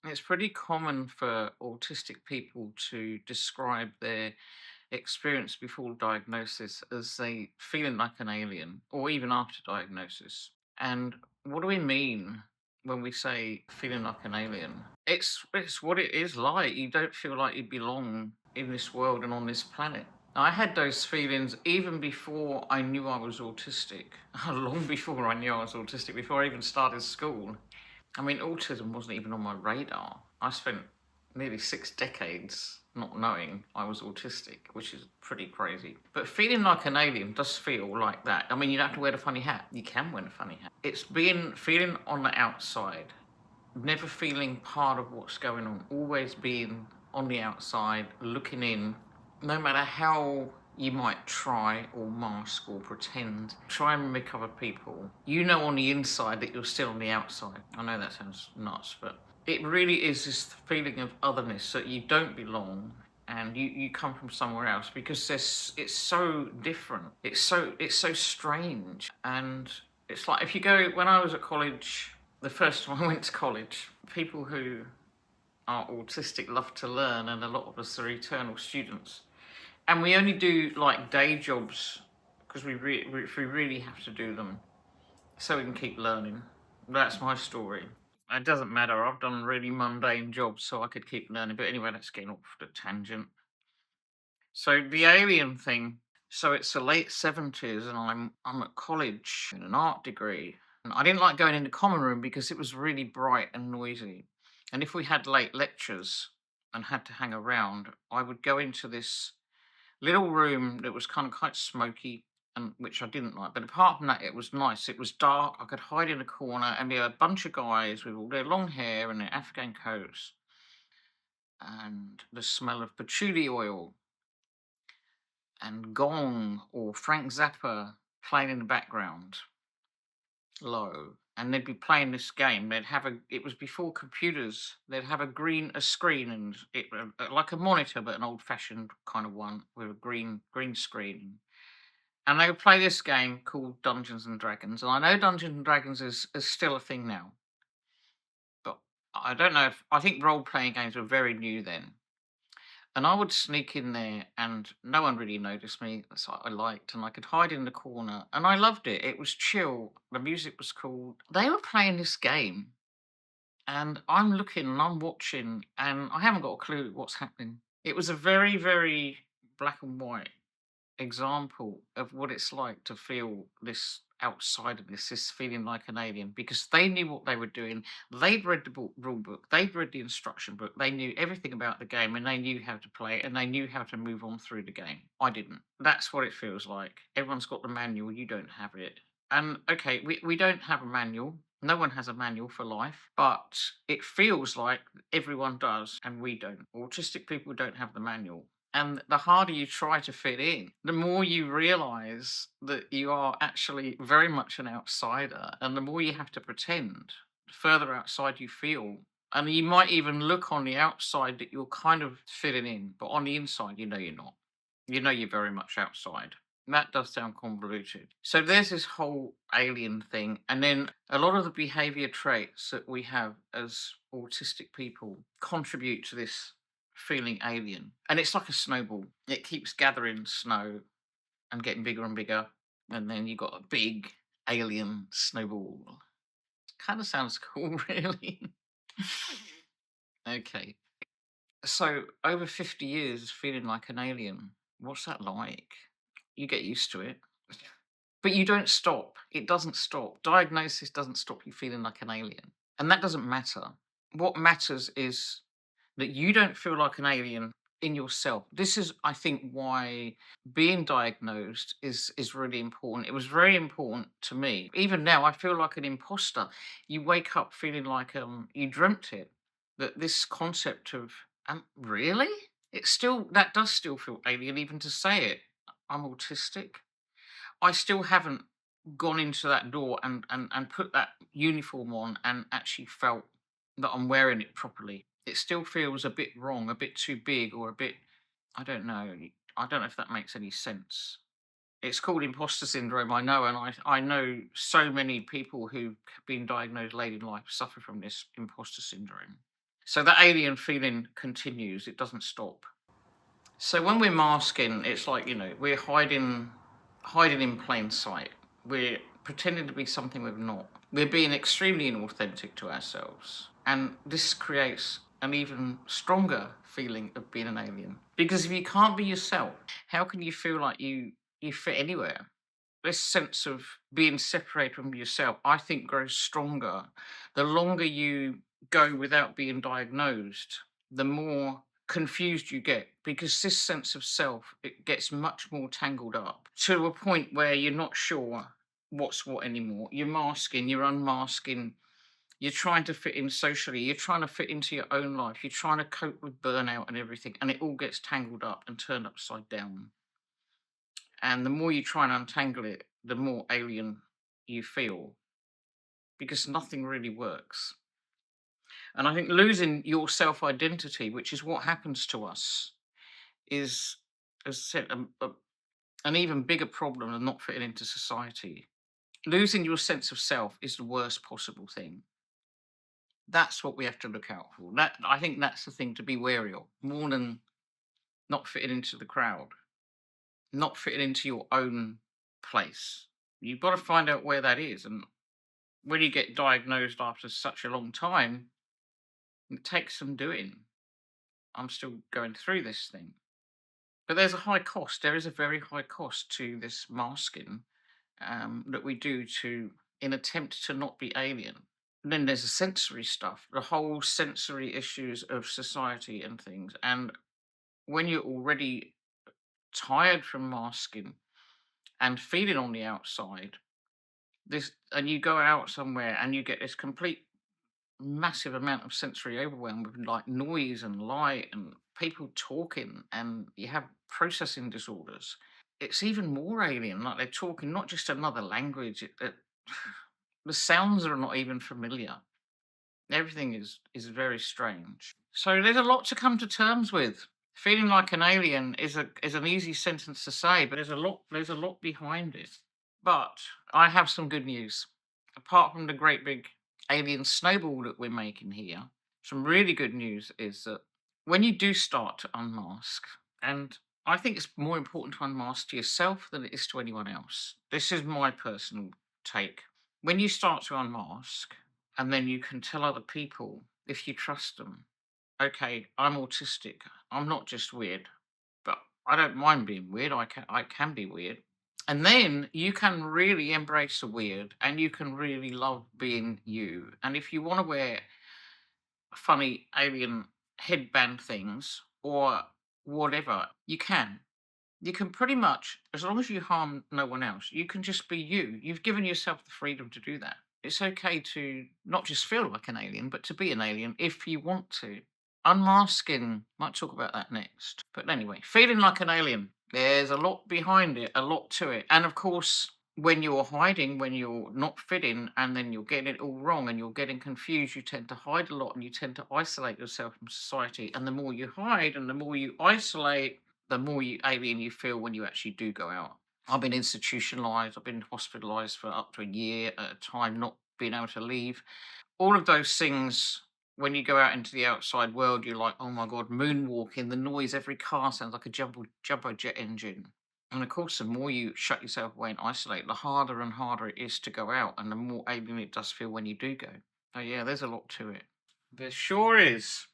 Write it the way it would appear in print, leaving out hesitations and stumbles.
It's pretty common for autistic people to describe their experience before diagnosis as they feeling like an alien, or even after diagnosis. And what do we mean when we say feeling like an alien? It's what it is like. You don't feel like you belong in this world and on this planet. I had those feelings even before I knew I was autistic, long before I knew I was autistic, before I even started school. I mean, autism wasn't even on my radar. I spent nearly 6 decades not knowing I was autistic, which is pretty crazy. But feeling like an alien does feel like that. I mean, you don't have to wear the funny hat. You can wear the funny hat. It's being feeling on the outside, never feeling part of what's going on, always being on the outside, looking in, no matter how you might try or mask or pretend, try and mimic other people. You know on the inside that you're still on the outside. I know that sounds nuts, but it really is this feeling of otherness that you don't belong and you come from somewhere else because it's so different. It's so strange. And it's like if you go when I was at college, the first time I went to college, people who are autistic love to learn, and a lot of us are eternal students. And we only do like day jobs because if we really have to do them, so we can keep learning. That's my story. It doesn't matter. I've done really mundane jobs, so I could keep learning. But anyway, that's getting off the tangent. So the alien thing. So it's the late 70s, and I'm at college in an art degree. And I didn't like going in the common room because it was really bright and noisy. And if we had late lectures and had to hang around, I would go into this little room that was kind of quite smoky, and which I didn't like. But apart from that, it was nice. It was dark. I could hide in a corner, and there were a bunch of guys with all their long hair and their Afghan coats, and the smell of patchouli oil and gong or Frank Zappa playing in the background, low. And they'd be playing this game. They'd have a. It was before computers. They'd have a screen, and it like a monitor, but an old-fashioned kind of one with a green screen. And they would play this game called Dungeons and Dragons. And I know Dungeons and Dragons is still a thing now, but I don't know if I think role playing games were very new then. And I would sneak in there and no one really noticed me. That's what I liked. And I could hide in the corner. And I loved it. It was chill. The music was cool. They were playing this game. And I'm looking and I'm watching. And I haven't got a clue what's happening. It was a very, very black and white example of what it's like to feel this outside of this feeling like an alien, because they knew what they were doing. They'd read the rule book, they'd read the instruction book, they knew everything about the game, and they knew how to play it, and they knew how to move on through the game. I didn't. That's what it feels like. Everyone's got the manual, you don't have it. And okay, we don't have a manual. No one has a manual for life, but it feels like everyone does and we don't. Autistic people don't have the manual. And the harder you try to fit in, the more you realize that you are actually very much an outsider. And the more you have to pretend, the further outside you feel. And you might even look on the outside that you're kind of fitting in, but on the inside, you know you're not. You know you're very much outside. And that does sound convoluted. So there's this whole alien thing. And then a lot of the behavior traits that we have as autistic people contribute to this feeling alien. And it's like a snowball. It keeps gathering snow and getting bigger and bigger. And then you got a big alien snowball. Kind of sounds cool, really. Okay. So over 50 years of feeling like an alien, what's that like? You get used to it. But you don't stop. It doesn't stop. Diagnosis doesn't stop you feeling like an alien. And that doesn't matter. What matters is that you don't feel like an alien in yourself. This is, I think, why being diagnosed is really important. It was very important to me. Even now, I feel like an imposter. You wake up feeling like you dreamt it. That this concept of really, it still that does still feel alien, even to say it. I'm autistic. I still haven't gone into that door and put that uniform on and actually felt that I'm wearing it properly. It still feels a bit wrong, a bit too big, or a bit, I don't know. I don't know if that makes any sense. It's called imposter syndrome, I know, and I know so many people who've been diagnosed late in life suffer from this imposter syndrome. So that alien feeling continues, it doesn't stop. So when we're masking, it's like, we're hiding in plain sight. We're pretending to be something we're not. We're being extremely inauthentic to ourselves. And this creates an even stronger feeling of being an alien. Because if you can't be yourself, how can you feel like you fit anywhere? This sense of being separated from yourself, I think, grows stronger the longer you go without being diagnosed, the more confused you get, because this sense of self, it gets much more tangled up to a point where you're not sure what's what anymore. You're masking, you're unmasking, you're trying to fit in socially, you're trying to fit into your own life, you're trying to cope with burnout and everything, and it all gets tangled up and turned upside down. And the more you try and untangle it, the more alien you feel, because nothing really works. And I think losing your self identity, which is what happens to us, is, as I said, an even bigger problem than not fitting into society. Losing your sense of self is the worst possible thing. That's what we have to look out for. That, I think, that's the thing to be wary of, more than not fitting into the crowd, not fitting into your own place. You've got to find out where that is. And when you get diagnosed after such a long time, it takes some doing. I'm still going through this thing. But there's a high cost. There is a very high cost to this masking that we do to in attempt to not be alien. And then there's the sensory stuff, the whole sensory issues of society and things. And when you're already tired from masking and feeling on the outside, this and you go out somewhere and you get this complete massive amount of sensory overwhelm with like noise and light and people talking, and you have processing disorders. It's even more alien, like they're talking not just another language. The sounds are not even familiar. Everything is very strange. So there's a lot to come to terms with. Feeling like an alien is an easy sentence to say, but there's a lot behind it. But I have some good news. Apart from the great big alien snowball that we're making here, some really good news is that when you do start to unmask, and I think it's more important to unmask to yourself than it is to anyone else. This is my personal take. When you start to unmask, and then you can tell other people, if you trust them, okay, I'm autistic. I'm not just weird, but I don't mind being weird. I can be weird. And then you can really embrace the weird, and you can really love being you. And if you want to wear funny alien headband things or whatever, you can. You can pretty much, as long as you harm no one else, you can just be you. You've given yourself the freedom to do that. It's okay to not just feel like an alien, but to be an alien if you want to. Unmasking, might talk about that next. But anyway, feeling like an alien, there's a lot behind it, a lot to it. And of course, when you're hiding, when you're not fitting, and then you're getting it all wrong and you're getting confused, you tend to hide a lot and you tend to isolate yourself from society. And the more you hide and the more you isolate, the more alien you feel when you actually do go out. I've been institutionalized, I've been hospitalized for up to a year at a time, not being able to leave. All of those things, when you go out into the outside world, you're like, oh my God, moonwalking, the noise, every car sounds like a jumbo jet engine. And of course, the more you shut yourself away and isolate, the harder and harder it is to go out, and the more alien it does feel when you do go. Oh, yeah, there's a lot to it. There sure is.